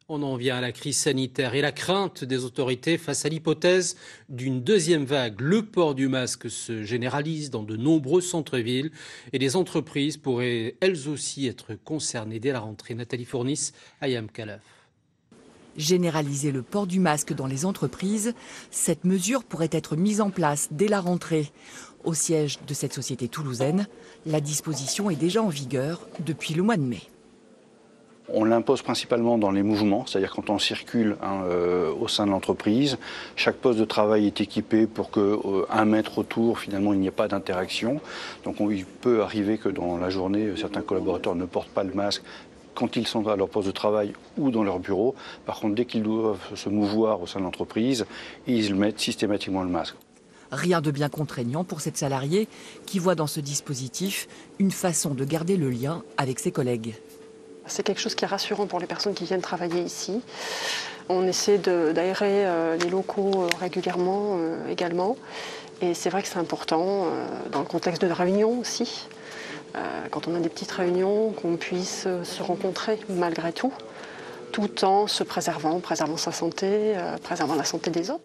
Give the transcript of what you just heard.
On en vient à la crise sanitaire et la crainte des autorités face à l'hypothèse d'une deuxième vague. Le port du masque se généralise dans de nombreux centres-villes et les entreprises pourraient elles aussi être concernées dès la rentrée. Nathalie Fournis, Ayam Kalaf. Généraliser le port du masque dans les entreprises, cette mesure pourrait être mise en place dès la rentrée. Au siège de cette société toulousaine, la disposition est déjà en vigueur depuis le mois de mai. On l'impose principalement dans les mouvements, c'est-à-dire quand on circule au sein de l'entreprise. Chaque poste de travail est équipé pour qu'un mètre autour, finalement, il n'y ait pas d'interaction. Donc il peut arriver que dans la journée, certains collaborateurs ne portent pas le masque quand ils sont à leur poste de travail ou dans leur bureau. Par contre, dès qu'ils doivent se mouvoir au sein de l'entreprise, ils mettent systématiquement le masque. Rien de bien contraignant pour cette salariée qui voit dans ce dispositif une façon de garder le lien avec ses collègues. C'est quelque chose qui est rassurant pour les personnes qui viennent travailler ici. On essaie d'aérer les locaux régulièrement également. Et c'est vrai que c'est important dans le contexte de réunion aussi. Quand on a des petites réunions, qu'on puisse se rencontrer malgré tout en se préservant sa santé, préservant la santé des autres.